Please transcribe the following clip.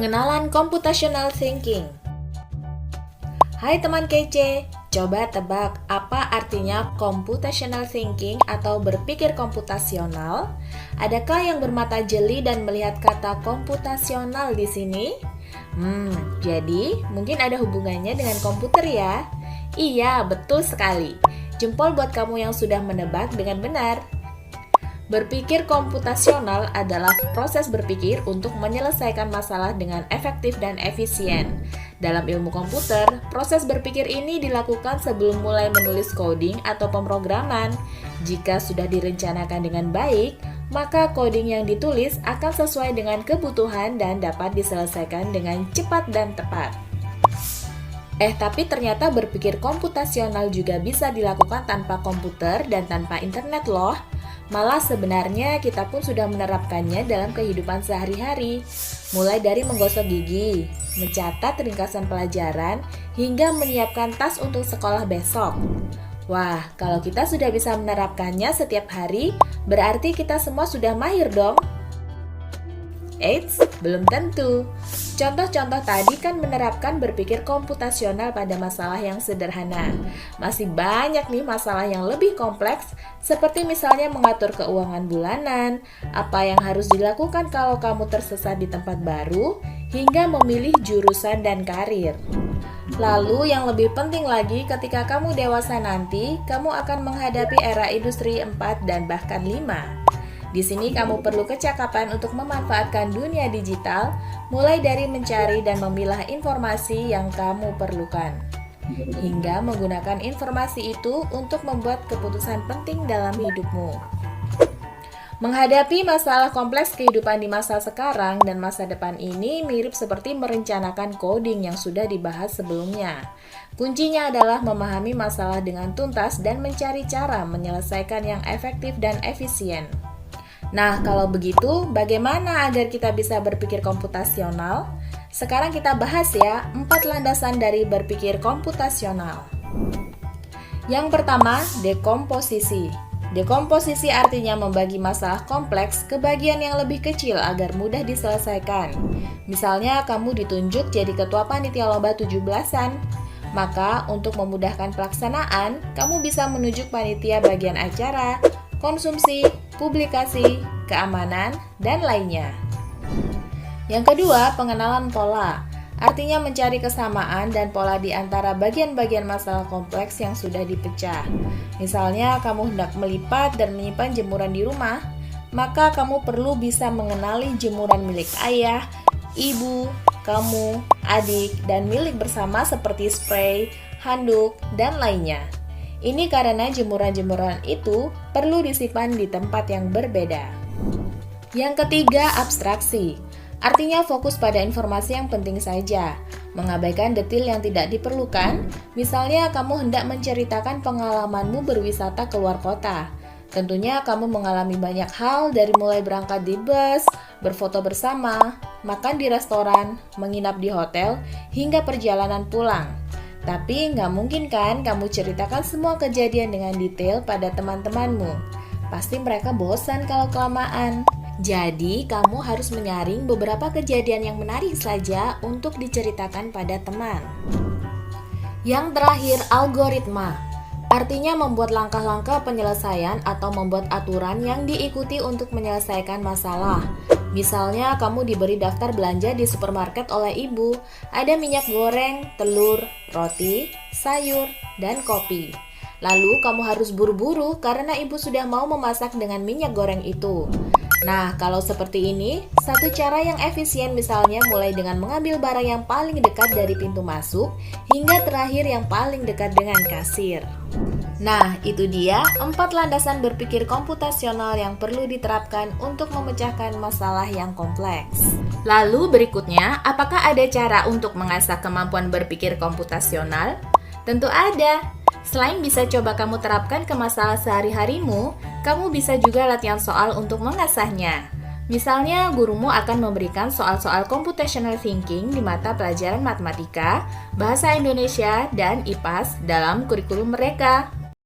Pengenalan Computational Thinking. Hai teman kece, coba tebak apa artinya computational thinking atau berpikir komputasional? Adakah yang bermata jeli dan melihat kata komputasional di sini? Jadi mungkin ada hubungannya dengan komputer ya? Iya, betul sekali. Jempol buat kamu yang sudah menebak dengan benar. Berpikir komputasional adalah proses berpikir untuk menyelesaikan masalah dengan efektif dan efisien. Dalam ilmu komputer, proses berpikir ini dilakukan sebelum mulai menulis coding atau pemrograman. Jika sudah direncanakan dengan baik, maka coding yang ditulis akan sesuai dengan kebutuhan dan dapat diselesaikan dengan cepat dan tepat. Tapi ternyata berpikir komputasional juga bisa dilakukan tanpa komputer dan tanpa internet loh. Malah sebenarnya kita pun sudah menerapkannya dalam kehidupan sehari-hari. Mulai dari menggosok gigi, mencatat ringkasan pelajaran, hingga menyiapkan tas untuk sekolah besok. Wah, kalau kita sudah bisa menerapkannya setiap hari, berarti kita semua sudah mahir dong. Eits, belum tentu. Contoh-contoh tadi kan menerapkan berpikir komputasional pada masalah yang sederhana. Masih banyak nih masalah yang lebih kompleks, seperti misalnya mengatur keuangan bulanan, apa yang harus dilakukan kalau kamu tersesat di tempat baru, hingga memilih jurusan dan karir. Lalu yang lebih penting lagi, ketika kamu dewasa nanti, kamu akan menghadapi era industri 4 dan bahkan 5. Di sini kamu perlu kecakapan untuk memanfaatkan dunia digital, mulai dari mencari dan memilah informasi yang kamu perlukan, hingga menggunakan informasi itu untuk membuat keputusan penting dalam hidupmu. Menghadapi masalah kompleks kehidupan di masa sekarang dan masa depan ini mirip seperti merencanakan coding yang sudah dibahas sebelumnya. Kuncinya adalah memahami masalah dengan tuntas dan mencari cara menyelesaikan yang efektif dan efisien. Nah, kalau begitu, bagaimana agar kita bisa berpikir komputasional? Sekarang kita bahas ya, 4 landasan dari berpikir komputasional. Yang pertama, dekomposisi. Dekomposisi artinya membagi masalah kompleks ke bagian yang lebih kecil agar mudah diselesaikan. Misalnya, kamu ditunjuk jadi ketua panitia lomba 17-an. Maka, untuk memudahkan pelaksanaan, kamu bisa menunjuk panitia bagian acara, konsumsi, publikasi, keamanan, dan lainnya. Yang kedua, pengenalan pola. Artinya mencari kesamaan dan pola di antara bagian-bagian masalah kompleks yang sudah dipecah. Misalnya, kamu hendak melipat dan menyimpan jemuran di rumah, maka kamu perlu bisa mengenali jemuran milik ayah, ibu, kamu, adik, dan milik bersama seperti spray, handuk, dan lainnya. Ini karena jemuran-jemuran itu perlu disimpan di tempat yang berbeda. Yang ketiga, abstraksi. Artinya fokus pada informasi yang penting saja, mengabaikan detail yang tidak diperlukan. Misalnya kamu hendak menceritakan pengalamanmu berwisata ke luar kota. Tentunya kamu mengalami banyak hal dari mulai berangkat di bus, berfoto bersama, makan di restoran, menginap di hotel, hingga perjalanan pulang. Tapi nggak mungkin kan kamu ceritakan semua kejadian dengan detail pada teman-temanmu. Pasti mereka bosan kalau kelamaan. Jadi kamu harus menyaring beberapa kejadian yang menarik saja untuk diceritakan pada teman. Yang terakhir, algoritma. Artinya membuat langkah-langkah penyelesaian atau membuat aturan yang diikuti untuk menyelesaikan masalah. Misalnya kamu diberi daftar belanja di supermarket oleh ibu. Ada minyak goreng, telur, roti, sayur, dan kopi. Lalu kamu harus buru-buru karena ibu sudah mau memasak dengan minyak goreng itu. Nah, kalau seperti ini, satu cara yang efisien misalnya mulai dengan mengambil barang yang paling dekat dari pintu masuk hingga terakhir yang paling dekat dengan kasir. Nah, itu dia 4 landasan berpikir komputasional yang perlu diterapkan untuk memecahkan masalah yang kompleks. Lalu berikutnya, apakah ada cara untuk mengasah kemampuan berpikir komputasional? Tentu ada. Selain bisa coba kamu terapkan ke masalah sehari-harimu, kamu bisa juga latihan soal untuk mengasahnya. Misalnya, gurumu akan memberikan soal-soal computational thinking di mata pelajaran matematika, bahasa Indonesia, dan IPAS dalam kurikulum mereka.